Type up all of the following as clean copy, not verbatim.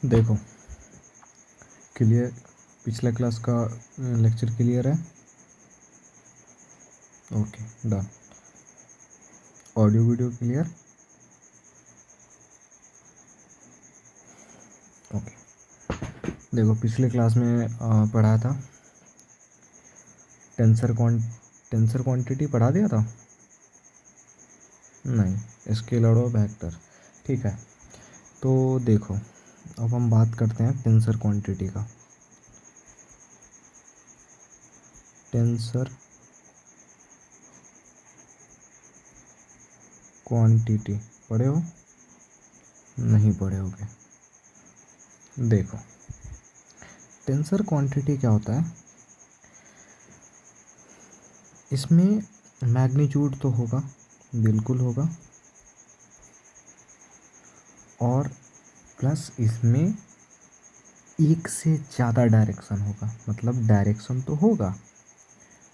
देखो, क्लियर? पिछले क्लास का लेक्चर क्लियर है? Okay, done. Audio video clear? Okay. देखो, पिछले क्लास में पढ़ा था टेंसर क्वांटिटी पढ़ा दिया था? नहीं, स्केलर और वेक्टर। ठीक है, तो देखो, अब हम बात करते हैं टेंसर क्वांटिटी का। टेंसर क्वांटिटी पढ़े हो? नहीं पढ़े होगे। देखो, टेंसर क्वांटिटी क्या होता है? इसमें मैग्नीट्यूड तो होगा, बिल्कुल होगा, और प्लस इसमें एक से ज़्यादा डायरेक्शन होगा। मतलब डायरेक्शन तो होगा,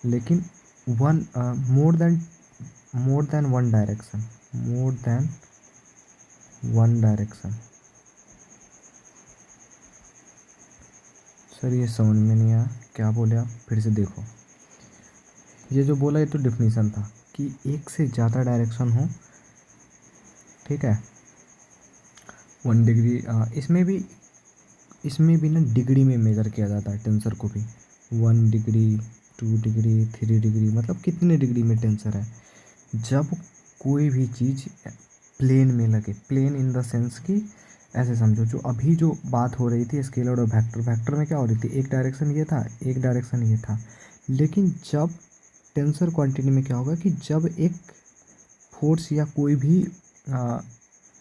लेकिन one more than one direction. More than one direction. Sir ये समझ में नहीं आया, क्या बोले आप? फिर से देखो, ये जो बोला ये तो डिफिनीशन था कि एक से ज़्यादा डायरेक्शन हो। ठीक है, 1 डिग्री। इसमें भी ना डिग्री में मेज़र किया जाता है टेंसर को भी। 1 डिग्री, 2 डिग्री, 3 डिग्री, मतलब कितने डिग्री में टेंसर है। जब कोई भी चीज़ प्लेन में लगे, प्लेन इन द सेंस कि ऐसे समझो, जो अभी जो बात हो रही थी स्केलर और वेक्टर, वेक्टर में क्या हो रही थी, एक डायरेक्शन ये था, एक डायरेक्शन ये था। लेकिन जब टेंसर क्वांटिटी में क्या होगा कि जब एक फोर्स या कोई भी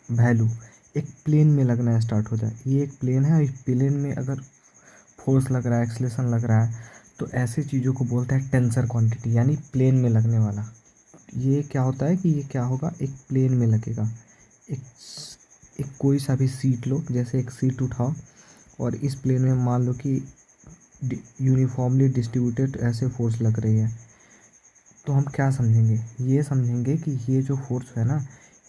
वैल्यू एक प्लेन में लगना स्टार्ट हो जाए, ये एक प्लेन है और इस प्लेन में अगर फोर्स लग रहा है, एक्सलेशन लग रहा है, तो ऐसी चीज़ों को बोलते हैं टेंसर क्वांटिटी, यानी प्लेन में लगने वाला। ये क्या होता है कि ये क्या होगा, एक प्लेन में लगेगा। एक एक कोई सा भी सीट लो, जैसे एक सीट उठाओ और इस प्लेन में मान लो कि यूनिफॉर्मली डिस्ट्रीब्यूटेड ऐसे फोर्स लग रही है, तो हम क्या समझेंगे, ये समझेंगे कि ये जो फोर्स है ना,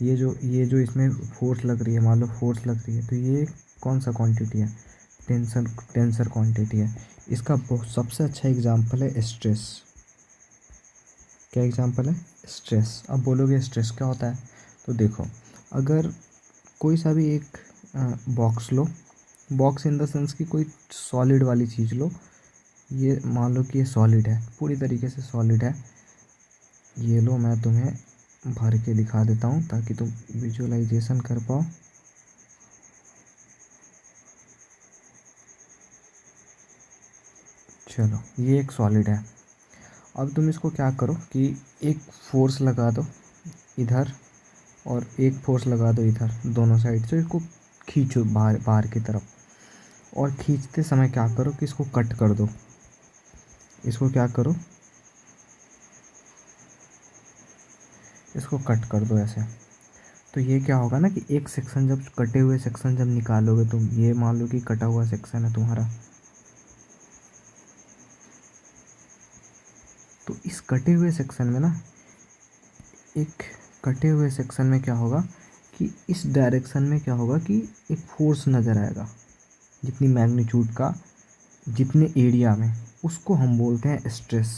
ये जो इसमें फोर्स लग रही है, मान लो फोर्स लग रही है, तो ये कौन सा क्वांटिटी है? टेंसर क्वांटिटी है। इसका सबसे अच्छा एग्जांपल है स्ट्रेस। क्या एग्जांपल है? स्ट्रेस। अब बोलोगे स्ट्रेस क्या होता है? तो देखो, अगर कोई सा भी एक box low, box in the sense कि कोई सॉलिड वाली चीज़ लो, ये मान लो कि ये सॉलिड है, पूरी तरीके से सॉलिड है। ये लो, मैं तुम्हें भर के दिखा देता हूँ ताकि तुम विजुअलाइजेशन कर पाओ। चलो, ये एक सॉलिड है। अब तुम इसको क्या करो कि एक फोर्स लगा दो इधर और एक फोर्स लगा दो इधर, दोनों साइड से इसको खींचो बाहर बाहर की तरफ। और खींचते समय क्या करो कि इसको कट कर दो। इसको क्या करो, इसको कट कर दो ऐसे। तो ये क्या होगा ना कि एक सेक्शन, जब कटे हुए सेक्शन जब निकालोगे तुम, ये मान लो कि कटा हुआ सेक्शन है तुम्हारा, तो इस कटे हुए सेक्शन में ना, एक कटे हुए सेक्शन में क्या होगा कि इस डायरेक्शन में क्या होगा कि एक फोर्स नज़र आएगा, जितनी मैग्नीट्यूड का, जितने एरिया में, उसको हम बोलते हैं स्ट्रेस।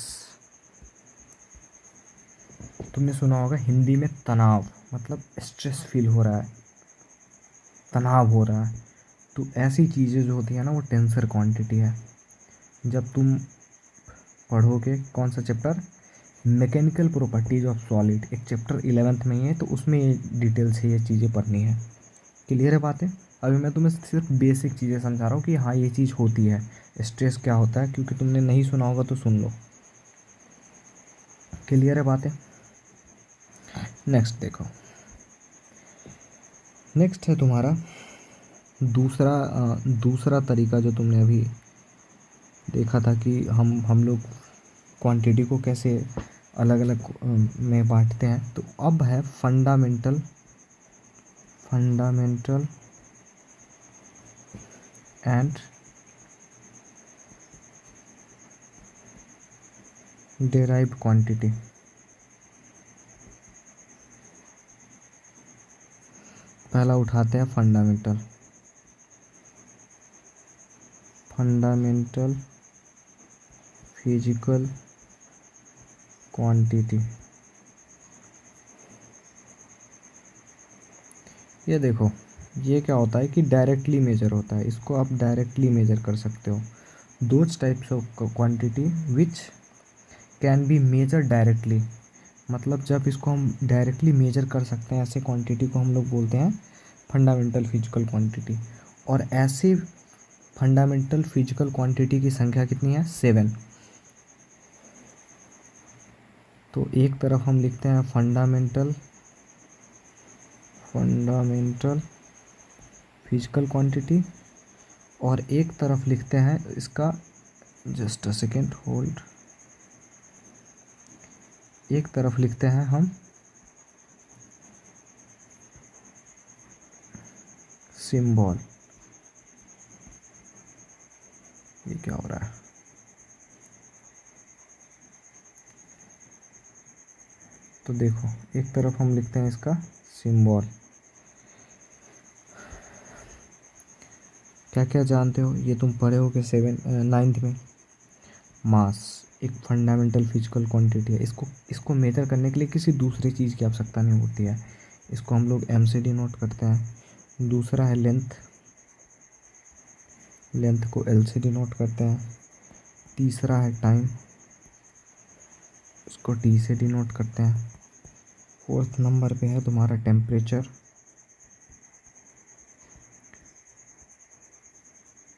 तुमने सुना होगा हिंदी में तनाव, मतलब स्ट्रेस फील हो रहा है, तनाव हो रहा है। तो ऐसी चीज़ें जो होती है ना, वो टेंसर क्वांटिटी है। जब तुम पढ़ोगे कौन सा chapter, mechanical properties of solid, एक चैप्टर 11th में ही है, तो उसमें ये डिटेल से ये चीज़ें पढ़नी है। क्लियर है बातें? अभी मैं तुम्हें सिर्फ बेसिक चीज़ें समझा रहा हूँ कि हाँ ये चीज़ होती है, स्ट्रेस क्या होता है, क्योंकि तुमने नहीं सुना होगा तो सुन लो। क्लियर है बातें? नेक्स्ट देखो, नेक्स्ट है तुम्हारा दूसरा तरीका जो तुमने अभी देखा था कि हम लोग क्वांटिटी को कैसे अलग अलग में बांटते हैं। तो अब है फंडामेंटल एंड डेराइव्ड क्वांटिटी। पहला उठाते हैं फंडामेंटल। Fundamental physical quantity. ये देखो, ये क्या होता है कि डायरेक्टली मेजर होता है, इसको आप डायरेक्टली मेजर कर सकते हो। Those types of quantity which can be measure directly, मतलब जब इसको हम डायरेक्टली मेजर कर सकते हैं ऐसे क्वांटिटी को हम लोग बोलते हैं फंडामेंटल फिजिकल क्वांटिटी। और ऐसे फंडामेंटल फिजिकल क्वांटिटी की संख्या कितनी है? 7। तो एक तरफ हम लिखते हैं फंडामेंटल फिजिकल क्वांटिटी, और एक तरफ लिखते हैं इसका, जस्ट अ सेकेंड होल्ड, एक तरफ लिखते हैं हम सिंबल। ये क्या हो रहा है? तो देखो, एक तरफ हम लिखते हैं इसका सिंबल। क्या क्या जानते हो, ये तुम पढ़े हो कि 9th में? मास एक फंडामेंटल फिजिकल क्वांटिटी है। इसको मेजर करने के लिए किसी दूसरी चीज़ की आवश्यकता नहीं होती है। इसको हम लोग एम से डिनोट करते हैं। दूसरा है लेंथ, लेंथ को एल से डिनोट करते हैं। तीसरा है टाइम, इसको टी से डिनोट करते हैं। फोर्थ नंबर पे है तुम्हारा टेम्परेचर,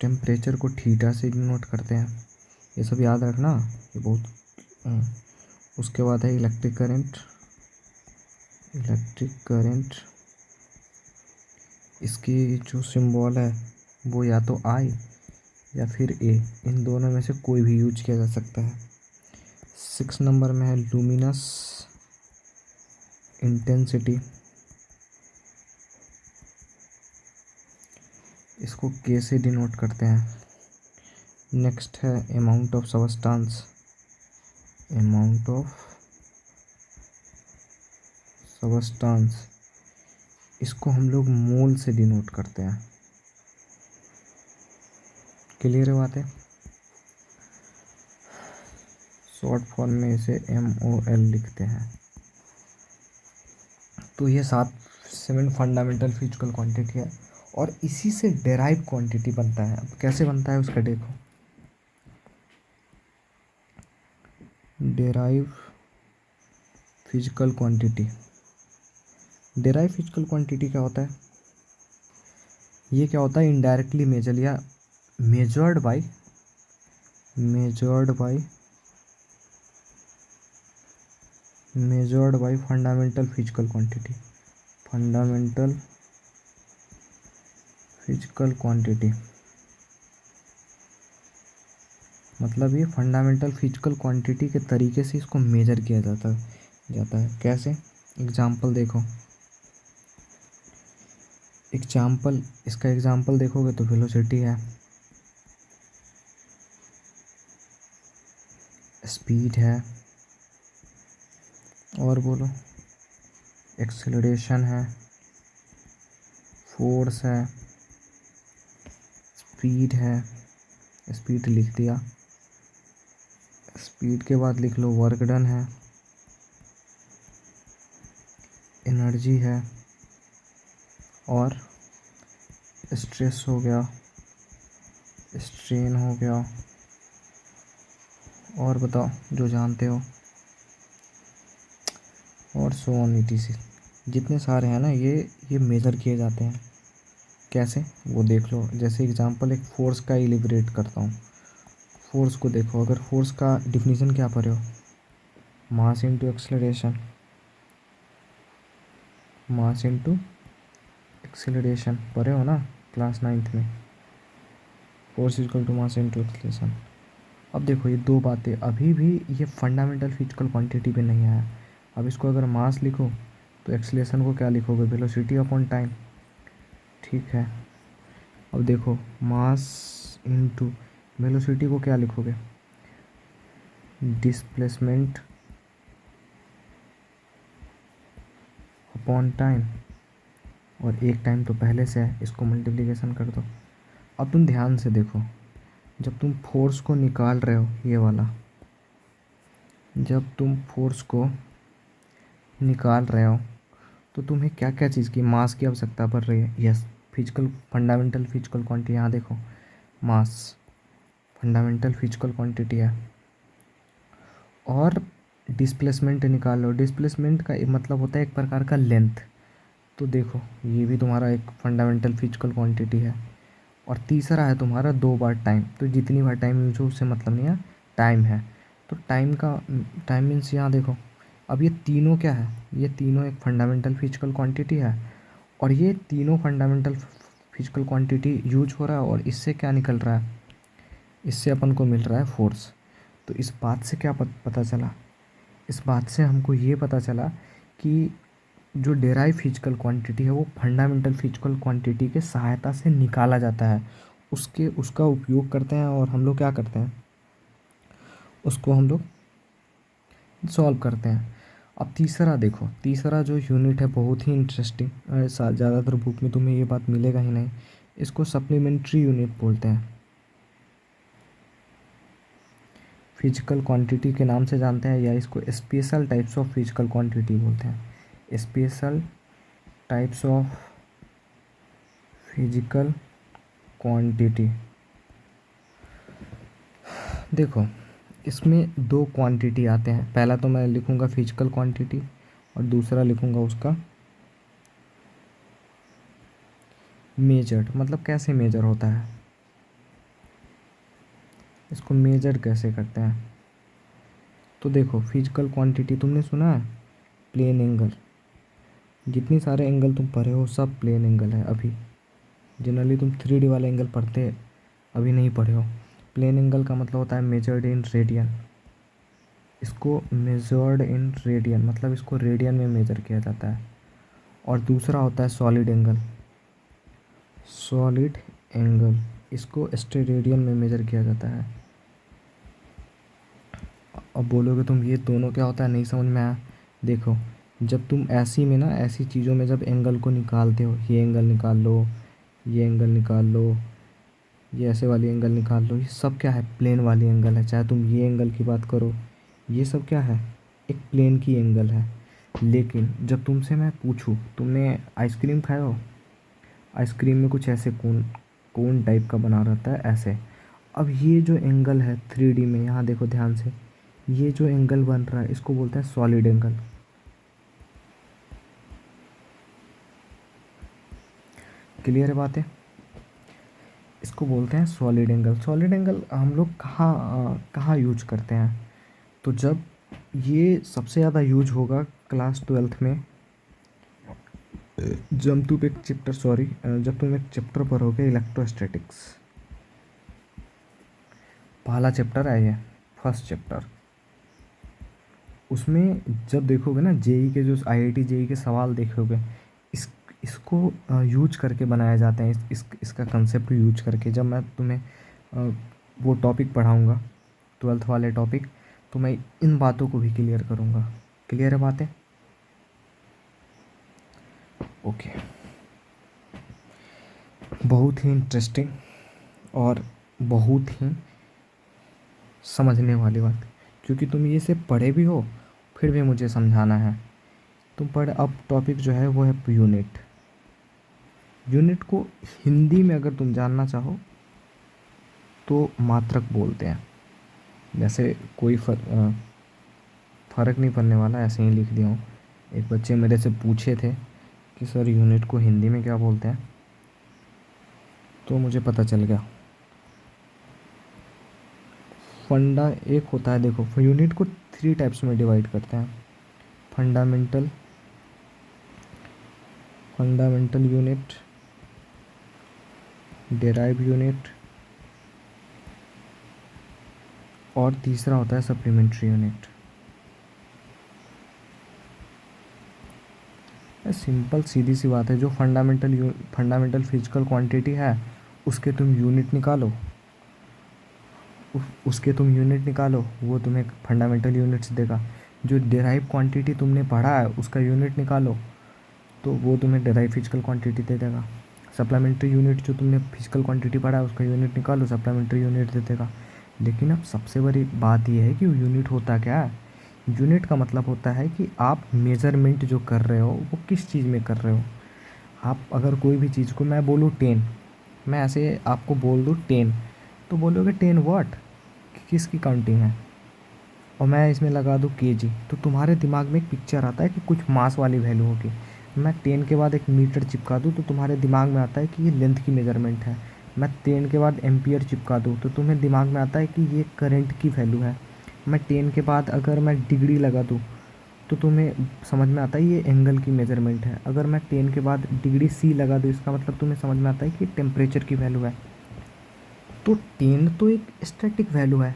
टेम्परेचर को थीटा से डिनोट करते हैं। ये सब याद रखना, ये बहुत उसके बाद है इलेक्ट्रिक करंट, इसकी जो सिंबल है वो या तो आई या फिर ए, इन दोनों में से कोई भी यूज किया जा सकता है। 6 नंबर में है लुमिनस इंटेंसिटी, इसको के से डिनोट करते हैं। नेक्स्ट है अमाउंट ऑफ सबस्टांस, इसको हम लोग मोल से डिनोट करते हैं। क्लियर है बात है? शॉर्ट फॉर्म में इसे MOL लिखते हैं। तो ये 7 फंडामेंटल फिजिकल क्वांटिटी है, और इसी से डेराइव क्वांटिटी बनता है। अब कैसे बनता है उसका देखो, derive physical quantity. Derive physical quantity क्या होता है? ये क्या होता है? इनडायरेक्टली मेजर या measured by fundamental physical quantity. मतलब ये फंडामेंटल फिजिकल क्वांटिटी के तरीके से इसको मेजर किया जाता है। कैसे? एग्जाम्पल देखो, इसका एग्जाम्पल देखोगे तो वेलोसिटी है, स्पीड है, और बोलो, एक्सेलरेशन है, फोर्स है, स्पीड है, स्पीड लिख दिया। स्पीड के बाद लिख लो वर्क डन है, एनर्जी है, और स्ट्रेस हो गया, स्ट्रेन हो गया, और बताओ जो जानते हो, और सो ऑन ETC। जितने सारे हैं ना, ये मेज़र किए जाते हैं। कैसे वो देख लो। जैसे एग्जांपल एक फोर्स का इलिबरेट करता हूँ। फोर्स को देखो, अगर फोर्स का डिफिनीशन क्या पढ़े हो? मास इनटू एक्सेलरेशन, पढ़े हो ना क्लास 9th में? Force equal to mass into acceleration. अब देखो, ये दो बातें अभी भी ये फंडामेंटल फिजिकल क्वांटिटी पे नहीं आया। अब इसको अगर मास लिखो तो एक्सेलरेशन को क्या लिखोगे? Velocity upon time. ठीक है, अब देखो मास इनटू वेलोसिटी को क्या लिखोगे? डिस्प्लेसमेंट अपॉन टाइम, और एक टाइम तो पहले से है, इसको मल्टीप्लिकेशन कर दो। अब तुम ध्यान से देखो, जब तुम फोर्स को निकाल रहे हो, ये वाला, जब तुम फोर्स को निकाल रहे हो तो तुम्हें क्या क्या चीज़ की, मास की आवश्यकता पड़ रही है। Yes, physical fundamental physical quantity, यहाँ देखो मास फंडामेंटल फिजिकल क्वांटिटी है। और डिस्प्लेसमेंट निकाल लो। डिस्प्लेसमेंट का मतलब होता है एक प्रकार का लेंथ। तो देखो ये भी तुम्हारा एक फंडामेंटल फिजिकल क्वांटिटी है। और तीसरा है तुम्हारा 2 बार टाइम। तो जितनी बार टाइम यूज हो उससे मतलब नहीं है, टाइम है। तो टाइम मीन्स यहाँ देखो, अब ये तीनों क्या है, ये तीनों एक फंडामेंटल फिजिकल क्वांटिटी है। और ये तीनों फंडामेंटल फिजिकल क्वांटिटी यूज हो रहा है, और इससे क्या निकल रहा है, इससे अपन को मिल रहा है फोर्स। तो इस बात से क्या पता चला, इस बात से हमको ये पता चला कि जो डेराइव फिजिकल क्वांटिटी है वो फंडामेंटल फिजिकल क्वांटिटी के सहायता से निकाला जाता है। उसका उपयोग करते हैं और हम लोग क्या करते हैं, उसको हम लोग सॉल्व करते हैं। अब तीसरा देखो, तीसरा जो यूनिट है बहुत ही इंटरेस्टिंग, ज़्यादातर बुक में तुम्हें ये बात मिलेगा ही नहीं। इसको सप्लीमेंट्री यूनिट बोलते हैं। फिजिकल क्वांटिटी के नाम से जानते हैं, या इसको special types of physical quantity बोलते हैं। Special types of physical quantity. देखो इसमें 2 क्वांटिटी आते हैं। पहला तो मैं लिखूँगा फिजिकल क्वांटिटी, और दूसरा लिखूँगा उसका मेजर्ड। मतलब कैसे मेजर होता है, इसको मेजर कैसे करते हैं। तो देखो फिजिकल क्वांटिटी तुमने सुना है, प्लेन एंगल। जितनी सारे एंगल तुम पढ़े हो सब प्लेन एंगल है। अभी जनरली तुम 3D वाले एंगल पढ़ते अभी नहीं पढ़े हो। प्लेन एंगल का मतलब होता है मेजर्ड इन रेडियन। इसको मेजर्ड इन रेडियन मतलब इसको रेडियन में मेजर किया जाता है। और दूसरा होता है सॉलिड एंगल। सॉलिड एंगल इसको स्टेरेडियन में मेजर किया जाता है। अब बोलोगे तुम ये दोनों क्या होता है, नहीं समझ में आया। देखो जब तुम ऐसी में ना, ऐसी चीज़ों में जब एंगल को निकालते हो, ये एंगल निकाल लो, ये एंगल निकाल लो, ये ऐसे वाली एंगल निकाल लो, ये सब क्या है, प्लेन वाली एंगल है। चाहे तुम ये एंगल की बात करो, ये सब क्या है, एक प्लेन की एंगल है। लेकिन जब तुमसे मैं पूछूं, तुमने आइसक्रीम खाया हो, आइसक्रीम में कुछ ऐसे कोन कोन टाइप का बना रहता है ऐसे। अब ये जो एंगल है 3D में, यहाँ देखो ध्यान से, ये जो एंगल बन रहा है इसको बोलते हैं सॉलिड एंगल। क्लियर है बातें, इसको बोलते हैं सॉलिड एंगल। सॉलिड एंगल हम लोग कहाँ यूज करते हैं, तो जब ये सबसे ज़्यादा यूज होगा क्लास 12th में, जब तुम एक चैप्टर पढ़ोगे इलेक्ट्रोस्टैटिक्स। पहला चैप्टर है ये, फर्स्ट चैप्टर। उसमें जब देखोगे ना जेई के, जो आईआईटी जेई के सवाल देखोगे, इसको यूज करके बनाए जाते हैं। इसका कंसेप्ट यूज करके जब मैं तुम्हें वो टॉपिक पढ़ाऊँगा, 12th वाले टॉपिक, तो मैं इन बातों को भी क्लियर करूँगा। क्लियर है बातें, ओके। बहुत ही इंटरेस्टिंग और बहुत ही समझने वाली बात, क्योंकि तुम ये से पढ़े भी हो फिर भी मुझे समझाना है। तुम पढ़, अब टॉपिक जो है वो है यूनिट। यूनिट को हिंदी में अगर तुम जानना चाहो तो मात्रक बोलते हैं। जैसे कोई फ़र्क नहीं पड़ने वाला, ऐसे ही लिख दिया हूँ। एक बच्चे मेरे से पूछे थे कि सर यूनिट को हिंदी में क्या बोलते हैं, तो मुझे पता चल गया। फंडा एक होता है, देखो यूनिट को 3 टाइप्स में डिवाइड करते हैं। फंडामेंटल यूनिट, डेराइव यूनिट, और तीसरा होता है सप्लीमेंट्री यूनिट। सिंपल सीधी सी बात है, जो फंडामेंटल फिजिकल क्वांटिटी है उसके तुम यूनिट निकालो, वो तुम्हें फंडामेंटल यूनिट्स देगा। जो डेराइव क्वांटिटी तुमने पढ़ा है उसका यूनिट निकालो, तो वो तुम्हें डेराइव फिजिकल क्वांटिटी दे देगा। सप्लीमेंट्री यूनिट जो तुमने फिजिकल क्वांटिटी पढ़ा है उसका यूनिट निकालो, सप्लीमेंट्री यूनिट दे देगा। लेकिन अब सबसे बड़ी बात यह है कि यूनिट होता क्या है। यूनिट का मतलब होता है कि आप मेज़रमेंट जो कर रहे हो वो किस चीज़ में कर रहे हो। आप अगर कोई भी चीज़ को मैं बोलूँ 10, मैं ऐसे आपको बोल दूँ 10, तो बोलोगे 10 व्हाट, किसकी काउंटिंग है। और मैं इसमें लगा दूँ केजी, तो तुम्हारे दिमाग में एक पिक्चर आता है कि कुछ मास वाली वैल्यू होगी। मैं 10 के बाद एक मीटर चिपका दूँ तो तुम्हारे दिमाग में आता है कि ये लेंथ की मेजरमेंट है। मैं 10 के बाद एम्पियर चिपका दूँ तो तुम्हें दिमाग में आता है कि ये करंट की वैल्यू है। मैं 10 के बाद अगर मैं डिग्री लगा दूँ तो तुम्हें समझ में आता है ये एंगल की मेजरमेंट है। अगर मैं 10 के बाद डिग्री सी लगा दूँ इसका मतलब तुम्हें समझ में आता है कि टेम्परेचर की वैल्यू है। तो 10 तो एक स्टैटिक वैल्यू है,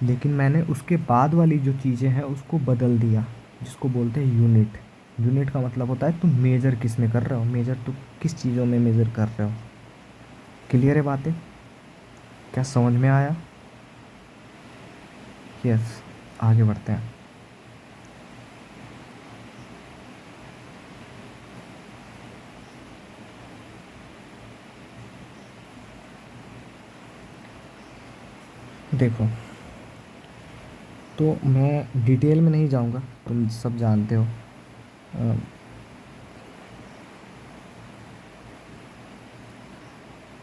लेकिन मैंने उसके बाद वाली जो चीज़ें हैं उसको बदल दिया, जिसको बोलते हैं यूनिट। यूनिट का मतलब होता है तुम मेज़र किस में कर रहे हो, मेज़र तुम किस चीज़ों में मेज़र कर रहे हो। क्लियर है बातें, क्या समझ में आया? यस, आगे बढ़ते हैं। देखो, तो मैं डिटेल में नहीं जाऊंगा, तुम सब जानते हो। अ,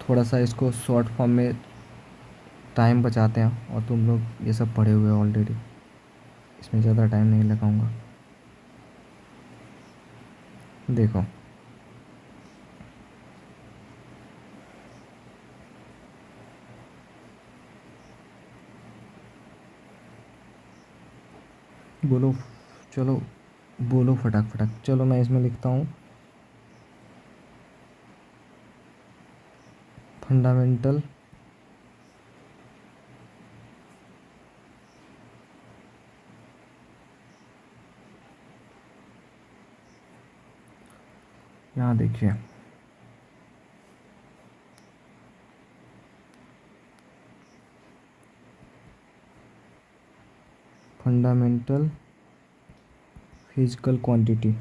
थोड़ा सा इसको शॉर्ट फॉर्म में टाइम बचाते हैं, और तुम लोग ये सब पढ़े हुए हो ऑलरेडी, इसमें ज़्यादा टाइम नहीं लगाऊंगा। देखो, बोलो, चलो बोलो फटाक फटाक। चलो मैं इसमें लिखता हूँ फंडामेंटल यहाँ देखिए, फंडामेंटल फिजिकल क्वांटिटी।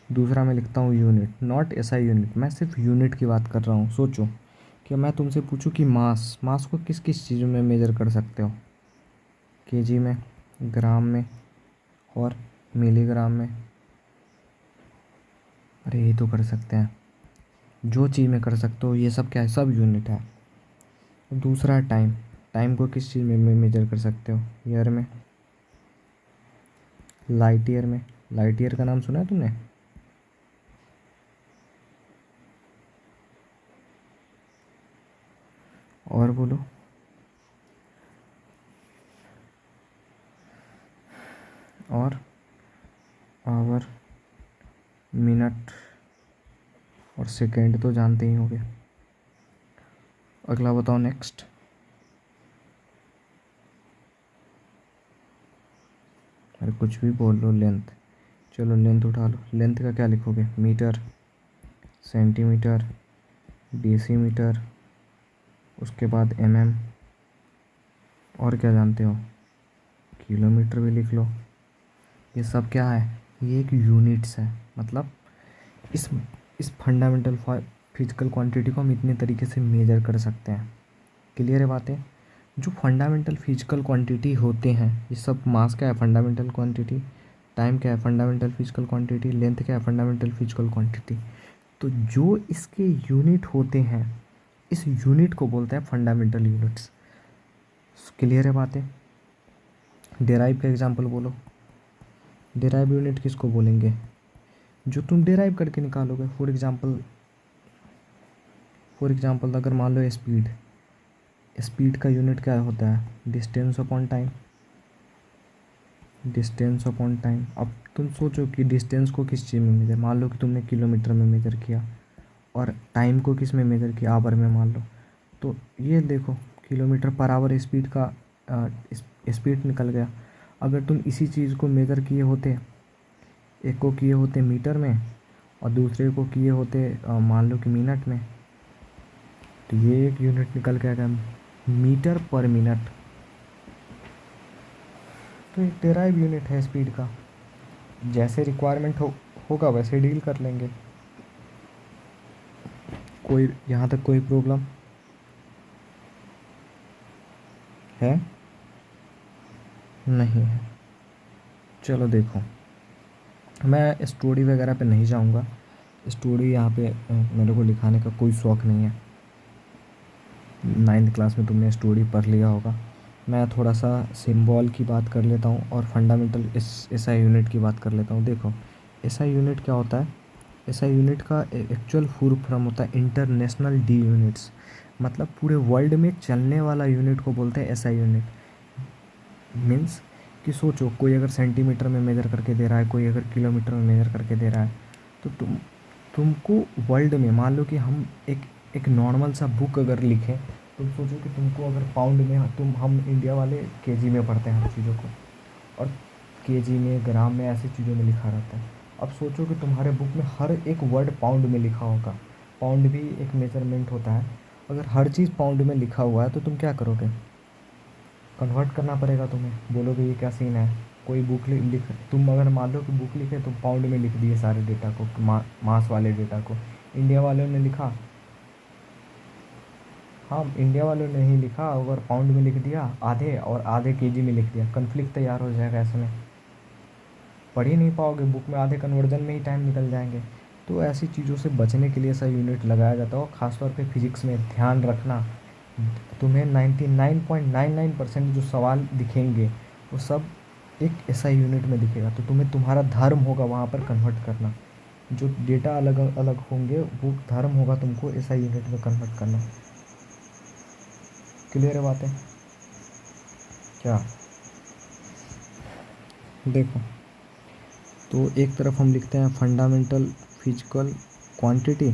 दूसरा मैं लिखता हूँ यूनिट, नॉट एसआई यूनिट, मैं सिर्फ यूनिट की बात कर रहा हूँ। सोचो कि मैं तुमसे पूछूं कि मास, मास को किस किस चीज़ों में मेज़र कर सकते हो, केजी में, ग्राम में और मिलीग्राम में। अरे ये तो कर सकते हैं, जो चीज़ में कर सकते हो ये सब क्या है, सब यूनिट है। दूसरा टाइम, टाइम को किस चीज़ में मेजर कर सकते हो, ईयर में, लाइट ईयर में। लाइट ईयर का नाम सुना है तुमने? और बोलो। और आवर, मिनट और सेकेंड तो जानते ही होंगे। अगला बताओ नेक्स्ट। अरे कुछ भी बोल लो, लेंथ। चलो लेंथ उठा लो, लेंथ का क्या लिखोगे, मीटर, सेंटीमीटर, डेसीमीटर, उसके बाद एमएम, और क्या जानते हो, किलोमीटर भी लिख लो। ये सब क्या है, ये एक यूनिट्स है। मतलब इस इस फंडामेंटल फिजिकल क्वांटिटी को हम इतने तरीके से मेजर कर सकते हैं। क्लियर है बातें? जो फंडामेंटल फिजिकल क्वांटिटी होते हैं ये सब, मास क्या है, फंडामेंटल क्वांटिटी, टाइम क्या है, फंडामेंटल फिजिकल क्वांटिटी, लेंथ क्या है, फंडामेंटल फिजिकल क्वांटिटी। तो जो इसके यूनिट होते हैं इस यूनिट को बोलते हैं फंडामेंटल यूनिट्स। क्लियर है बातें? डेराइव का एग्जांपल बोलो। डेराइव यूनिट किसको बोलेंगे, जो तुम डेराइव करके निकालोगे। फॉर एग्जांपल अगर मान लो स्पीड, स्पीड का यूनिट क्या होता है, distance upon time. Distance upon time. अब तुम सोचो कि डिस्टेंस को किस चीज़ में मेजर, मान लो कि तुमने किलोमीटर में मेजर किया, और टाइम को किस में मेजर किया, आवर में मान लो। तो ये देखो, किलोमीटर पर आवर स्पीड का स्पीड निकल गया। अगर तुम इसी चीज़ को मेज़र किए होते, एक को किए होते मीटर में और दूसरे को किए होते मान लो कि मिनट में, तो ये एक यूनिट निकल के आएगा, मीटर पर मिनट। तो एक डेराइव यूनिट है स्पीड का। जैसे रिक्वायरमेंट होगा वैसे डील कर लेंगे। कोई यहाँ तक कोई प्रॉब्लम है? नहीं है। चलो देखो, मैं स्टोरी वगैरह पे नहीं जाऊँगा। स्टोरी यहाँ पे मेरे को लिखाने का कोई शौक़ नहीं है। 9th क्लास में तुमने स्टोरी पढ़ लिया होगा। मैं थोड़ा सा सिंबल की बात कर लेता हूँ और फंडामेंटल एसआई यूनिट की बात कर लेता हूँ। देखो, एसआई यूनिट क्या होता है? एसआई यूनिट का एक्चुअल फुल फॉर्म होता है इंटरनेशनल डी यूनिट्स। मतलब पूरे वर्ल्ड में चलने वाला यूनिट को बोलते हैं एसआई यूनिट। मीन्स कि सोचो, कोई अगर सेंटीमीटर में मेज़र करके दे रहा है, कोई अगर किलोमीटर में मेज़र करके दे रहा है, तो तुमको वर्ल्ड में, मान लो कि हम एक नॉर्मल सा बुक अगर लिखें, तुम सोचो कि तुमको अगर पाउंड में, हम इंडिया वाले केजी में पढ़ते हैं हर चीज़ों को, और केजी में, ग्राम में, ऐसी चीज़ों में लिखा रहता है। अब सोचो कि तुम्हारे बुक में हर एक वर्ड पाउंड में लिखा होगा। पाउंड भी एक मेजरमेंट होता है। अगर हर चीज़ पाउंड में लिखा हुआ है तो तुम क्या करोगे? कन्वर्ट करना पड़ेगा तुम्हें। बोलोगे ये क्या सीन है? कोई बुक लिख, तुम अगर मान लो कि बुक लिखे तो पाउंड में लिख दिए सारे डेटा को, मास वाले डेटा को। इंडिया वालों ने लिखा, हाँ इंडिया वालों ने ही लिखा, अगर पाउंड में लिख दिया आधे और आधे केजी में लिख दिया, कन्फ्लिक्ट तैयार हो जाएगा। ऐसे में पढ़ ही नहीं पाओगे, बुक में आधे कन्वर्जन में ही टाइम निकल जाएंगे। तो ऐसी चीज़ों से बचने के लिए ऐसा यूनिट लगाया जाता है। और ख़ासतौर पे फिज़िक्स में ध्यान रखना, तुम्हें 99.99% जो सवाल दिखेंगे वो सब एक एसआई यूनिट में दिखेगा। तो तुम्हें, तुम्हारा धर्म होगा वहाँ पर कन्वर्ट करना। जो डेटा अलग अलग होंगे वो धर्म होगा तुमको एसआई यूनिट में कन्वर्ट करना। क्लियर है बातें? क्या? देखो, तो एक तरफ हम लिखते हैं फंडामेंटल फिजिकल क्वांटिटी,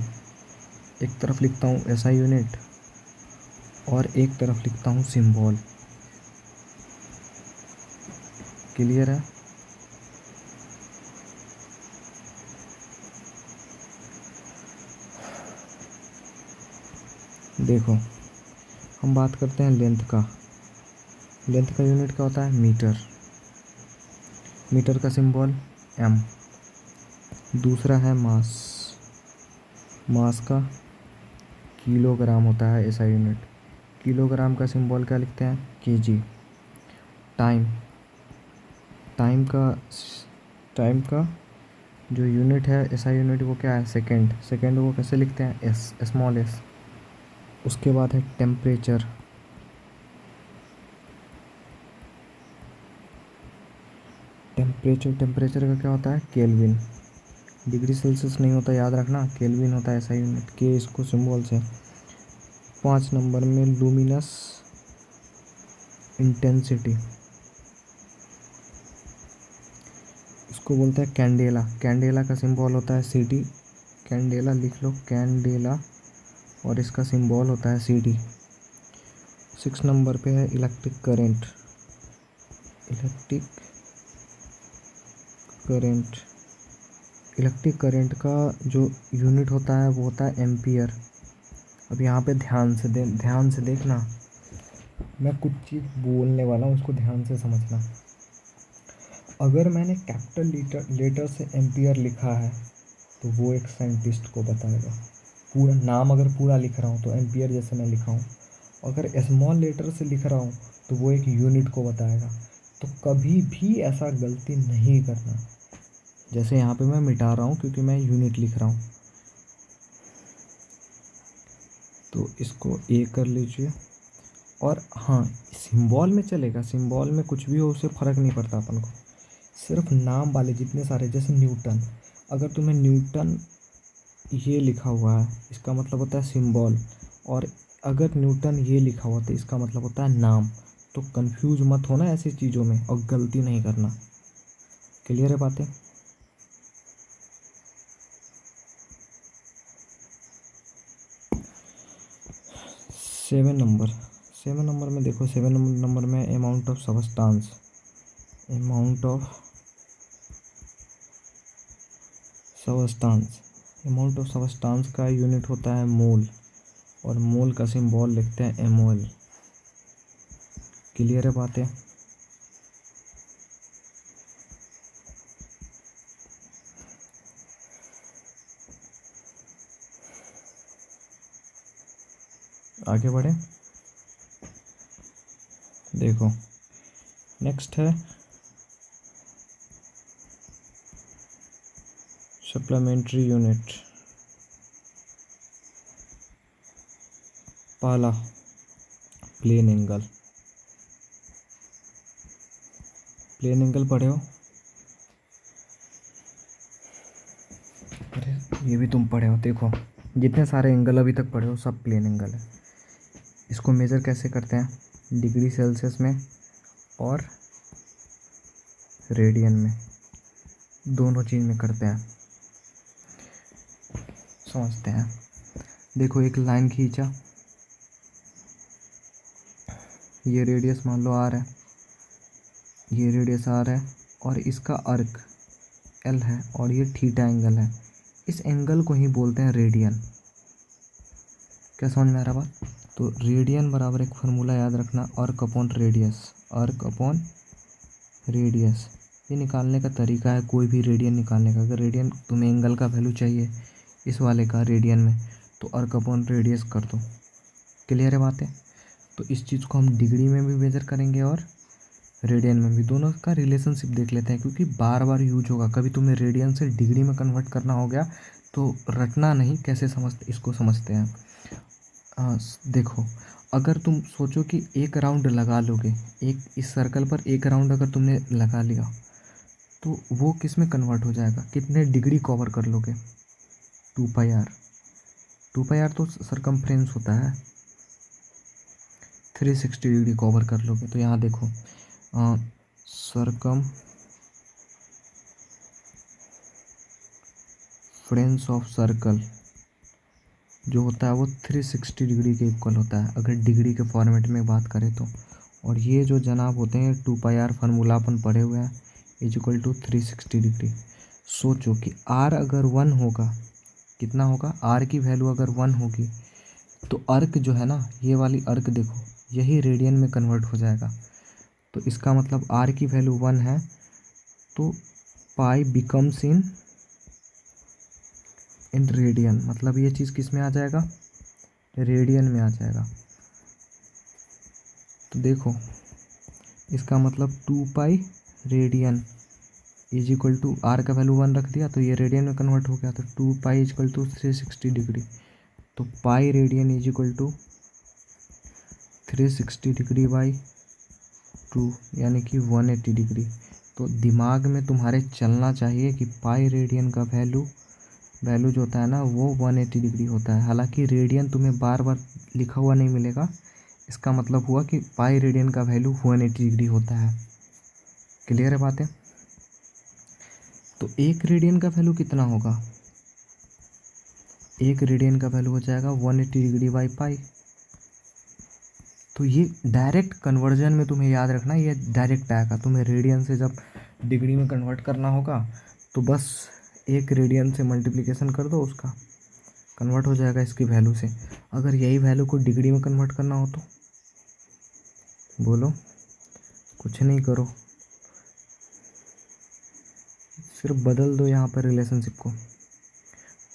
एक तरफ लिखता हूँ एसआई यूनिट, और एक तरफ लिखता हूँ सिंबल। क्लियर है? देखो, हम बात करते हैं लेंथ का। लेंथ का यूनिट क्या होता है? मीटर। मीटर का सिंबल एम। दूसरा है मास। मास का किलोग्राम होता है ऐसा यूनिट। किलोग्राम का सिंबल क्या लिखते हैं? केजी। टाइम। टाइम का टाइम का जो यूनिट है ऐसा यूनिट, वो क्या है? सेकंड। सेकंड को कैसे लिखते हैं? S, small S. उसके बाद है टेम्परेचर। टेम्परेचर का क्या होता है? केल्विन। डिग्री सेल्सियस नहीं होता, याद रखना, केल्विन होता है ऐसा यूनिट, के इसको सिंबल से। 5 नंबर में लूमिनस इंटेंसिटी, इसको बोलते हैं कैंडेला। कैंडेला का सिंबल होता है सीटी। कैंडेला लिख लो, कैंडेला, और इसका सिंबल होता है सीटी। 6 नंबर पे है electric current. Electric current. Electric current का जो यूनिट होता है वो होता है एम्पियर। अब यहाँ पे ध्यान से देखना, मैं कुछ चीज़ बोलने वाला हूँ, उसको ध्यान से समझना। अगर मैंने कैपिटल लेटर से एम्पियर लिखा है तो वो एक साइंटिस्ट को बताएगा। पूरा नाम अगर पूरा लिख रहा हूँ तो एम्पियर जैसे मैं लिखा हूँ। अगर स्मॉल लेटर से लिख रहा हूँ तो वो एक यूनिट को बताएगा। तो कभी भी ऐसा गलती नहीं करना। जैसे यहाँ पे मैं मिटा रहा हूँ क्योंकि मैं यूनिट लिख रहा हूँ, तो इसको ए कर लीजिए। और हाँ, सिंबल में चलेगा, सिंबल में कुछ भी हो उससे फ़र्क नहीं पड़ता अपन को। सिर्फ नाम वाले जितने सारे, जैसे न्यूटन, अगर तुम्हें न्यूटन ये लिखा हुआ है इसका मतलब होता है सिंबल, और अगर न्यूटन ये लिखा हुआ तो इसका मतलब होता है नाम। तो कंफ्यूज मत होना ऐसी चीज़ों में और गलती नहीं करना। क्लियर है बातें? 7 नंबर। 7 नंबर में देखो, 7 नंबर में amount of substance. Amount of substance. Amount of substance का यूनिट होता है मोल, और मोल का सिंबल लिखते हैं एमओएल। क्लियर है बातें? आगे बढ़े, देखो नेक्स्ट है सप्लीमेंट्री यूनिट। पहला प्लेन एंगल, प्लेन एंगल पढ़े हो, अरे ये भी तुम पढ़े हो। देखो जितने सारे एंगल अभी तक पढ़े हो सब प्लेन एंगल है। इसको मेज़र कैसे करते हैं, डिग्री सेल्सियस में और रेडियन में, दोनों चीज़ में करते हैं। समझते हैं, देखो एक लाइन खींचा, ये रेडियस मान लो आर है, ये रेडियस आर है और इसका अर्क एल है और ये थीटा एंगल है। इस एंगल को ही बोलते हैं रेडियन। क्या समझ में आ रहा बात? तो रेडियन बराबर एक फार्मूला याद रखना, अर्क अपॉन रेडियस, अर्क अपॉन रेडियस। ये निकालने का तरीका है कोई भी रेडियन निकालने का। अगर रेडियन तुम्हें एंगल का वैल्यू चाहिए इस वाले का रेडियन में, तो अर्क अपॉन रेडियस कर दो। क्लियर है बातें? तो इस चीज़ को हम डिग्री में भी मेजर करेंगे और रेडियन में भी। दोनों का रिलेशनशिप देख लेते हैं क्योंकि बार बार यूज होगा। कभी तुम्हें रेडियन से डिग्री में कन्वर्ट करना हो गया तो रटना नहीं, कैसे समझते इसको समझते हैं। देखो अगर तुम सोचो कि एक राउंड लगा लोगे, एक इस सर्कल पर एक राउंड अगर तुमने लगा लिया तो वो किस में कन्वर्ट हो जाएगा, कितने डिग्री कवर कर लोगे? 2πr। 2πr तो सरकमफ्रेंस होता है, 360 डिग्री कवर कर लोगे। तो यहाँ देखो सरकमफ्रेंस ऑफ सर्कल जो होता है वो 360 डिग्री के इक्वल होता है अगर डिग्री के फॉर्मेट में बात करें तो। और ये जो जनाब होते हैं 2πr फार्मूला अपन पढ़े हुए हैं, इज इक्वल टू 360 डिग्री। सोचो कि r अगर 1 होगा, कितना होगा, r की वैल्यू अगर 1 होगी तो अर्क जो है ना, ये वाली अर्क देखो यही रेडियन में कन्वर्ट हो जाएगा। तो इसका मतलब r की वैल्यू 1 है तो पाई बिकम्स इन रेडियन, मतलब ये चीज़ किस में आ जाएगा, रेडियन में आ जाएगा। तो देखो इसका मतलब 2π radian is equal to, R का वैल्यू 1 रख दिया तो ये रेडियन में कन्वर्ट हो गया। तो 2π इज इक्वल टू 360 डिग्री। तो pi radian is equal to 360 degree by 2 यानी कि 180 डिग्री। तो दिमाग में तुम्हारे चलना चाहिए कि पाई रेडियन का वैल्यू जो होता है ना वो 180 डिग्री होता है। हालांकि रेडियन तुम्हें बार बार लिखा हुआ नहीं मिलेगा, इसका मतलब हुआ कि पाई रेडियन का वैल्यू 180 डिग्री होता है। क्लियर है बातें? तो एक रेडियन का वैल्यू कितना होगा, एक रेडियन का वैल्यू हो जाएगा 180 डिग्री बाई पाई। तो ये डायरेक्ट कन्वर्जन में तुम्हें याद रखना, ये डायरेक्ट आएगा। तुम्हें रेडियन से जब डिग्री में कन्वर्ट करना होगा तो बस एक रेडियन से मल्टीप्लिकेशन कर दो, उसका कन्वर्ट हो जाएगा इसकी वैल्यू से। अगर यही वैल्यू को डिग्री में कन्वर्ट करना हो तो बोलो, कुछ नहीं करो, सिर्फ बदल दो यहाँ पर रिलेशनशिप को।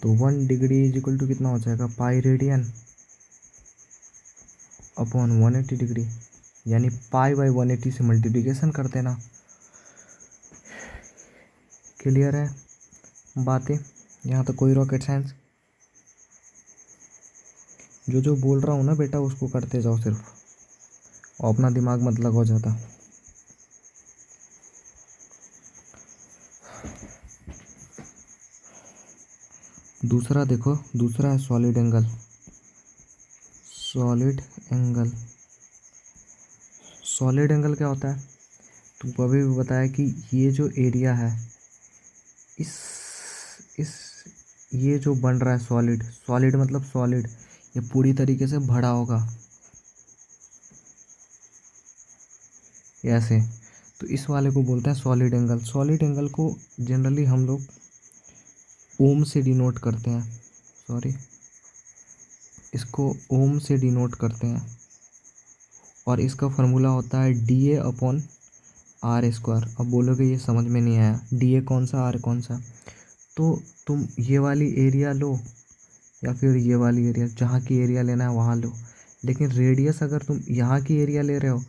तो 1 डिग्री इज इक्वल टू कितना हो जाएगा, पाई रेडियन अपॉन 180 डिग्री, यानी पाई बाई 180 से मल्टीप्लिकेशन कर देना। क्लियर है बातें? यहाँ तो कोई रॉकेट साइंस, जो बोल रहा हूँ ना बेटा उसको करते जाओ सिर्फ, और अपना दिमाग मत लगाओ ज़्यादा। दूसरा देखो, दूसरा है solid angle. Solid angle, solid angle क्या होता है, तुमको अभी भी बताया कि ये जो एरिया है इस ये जो बन रहा है सॉलिड, सॉलिड मतलब सॉलिड, ये पूरी तरीके से भरा होगा ऐसे। तो इस वाले को बोलते हैं सॉलिड एंगल। सॉलिड एंगल को जनरली हम लोग ओम से डिनोट करते हैं, सॉरी इसको ओम से डिनोट करते हैं और इसका फार्मूला होता है D A upon R square. अब बोलोगे ये समझ में नहीं आया, डी ए कौन सा, आर कौन सा? तो तुम ये वाली एरिया लो या फिर ये वाली एरिया, जहाँ की एरिया लेना है वहाँ लो। लेकिन रेडियस अगर तुम यहाँ की एरिया ले रहे हो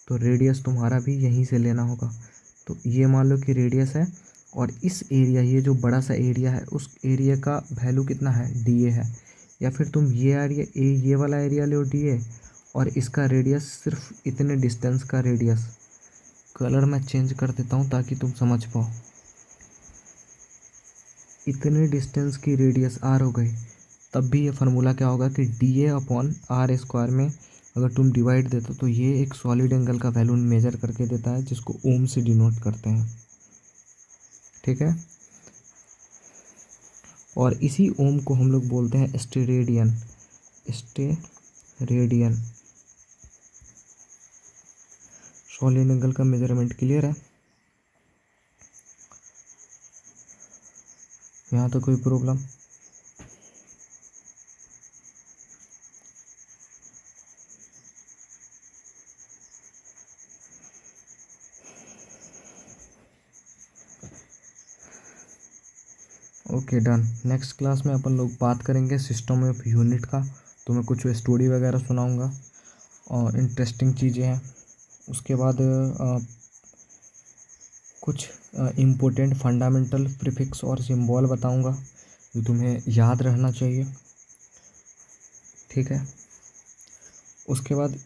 तो रेडियस तुम्हारा भी यहीं से लेना होगा। तो ये मान लो कि रेडियस है, और इस एरिया, ये जो बड़ा सा एरिया है, उस एरिया का वैल्यू कितना है, डी ए है। या फिर तुम ये एरिया, ये वाला एरिया लो डी ए, और इसका रेडियस सिर्फ इतने डिस्टेंस का रेडियस। कलर मैं चेंज कर देता हूँ ताकि तुम समझ पाओ। इतने डिस्टेंस की रेडियस आर हो गई, तब भी ये फार्मूला क्या होगा कि D A upon R square में अगर तुम डिवाइड देते हो तो ये एक सॉलिड एंगल का वैल्यू मेजर करके देता है, जिसको ओम से डिनोट करते हैं। ठीक है, और इसी ओम को हम लोग बोलते हैं स्टेरेडियन। स्टेरेडियन सॉलिड एंगल का मेजरमेंट। क्लियर है? यहाँ तो कोई problem? Okay done. Next class में अपन लोग बात करेंगे सिस्टम ऑफ यूनिट का। तो मैं कुछ स्टोरी वगैरह सुनाऊंगा और इंटरेस्टिंग चीज़ें हैं। उसके बाद कुछ इम्पोर्टेंट फंडामेंटल प्रीफिक्स और सिंबल बताऊंगा जो तुम्हें याद रहना चाहिए। ठीक है, उसके बाद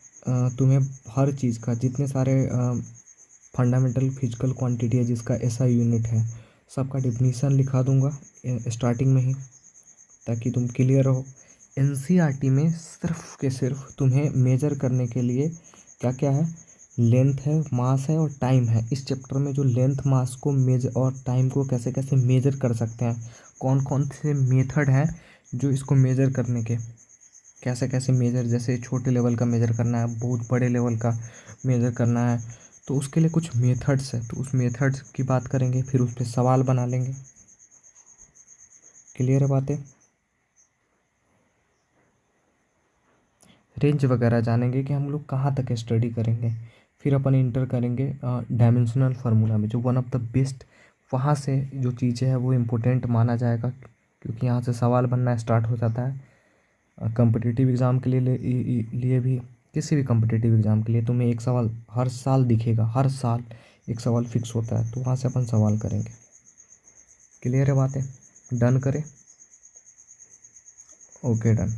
तुम्हें हर चीज़ का, जितने सारे फंडामेंटल फिजिकल क्वांटिटी है जिसका ऐसा यूनिट है, सबका डिफिनीसन लिखा दूंगा स्टार्टिंग में ही, ताकि तुम क्लियर हो। एनसीईआरटी में सिर्फ के सिर्फ तुम्हें मेजर करने के लिए क्या क्या है, लेंथ है, मास है और टाइम है। इस चैप्टर में जो लेंथ, मास को मेजर और टाइम को कैसे कैसे मेजर कर सकते हैं, कौन कौन से मेथड हैं जो इसको मेजर करने के, कैसे कैसे मेजर, जैसे छोटे लेवल का मेजर करना है, बहुत बड़े लेवल का मेजर करना है, तो उसके लिए कुछ मेथड्स है, तो उस मेथड्स की बात करेंगे, फिर उस पर सवाल बना लेंगे। क्लियर है बातें? रेंज वगैरह जानेंगे कि हम लोग कहाँ तक स्टडी करेंगे। फिर अपन इंटर करेंगे डायमेंशनल फार्मूला में, जो वन ऑफ द बेस्ट, वहाँ से जो चीज़ें हैं वो इम्पोर्टेंट माना जाएगा, क्योंकि यहाँ से सवाल बनना स्टार्ट हो जाता है। कम्पिटिटिव एग्ज़ाम के लिए भी, किसी भी कम्पिटिटिव एग्ज़ाम के लिए तुम्हें एक सवाल हर साल दिखेगा, हर साल एक सवाल फिक्स होता है, तो वहाँ से अपन सवाल करेंगे। क्लियर है बातें? डन करें? Okay done.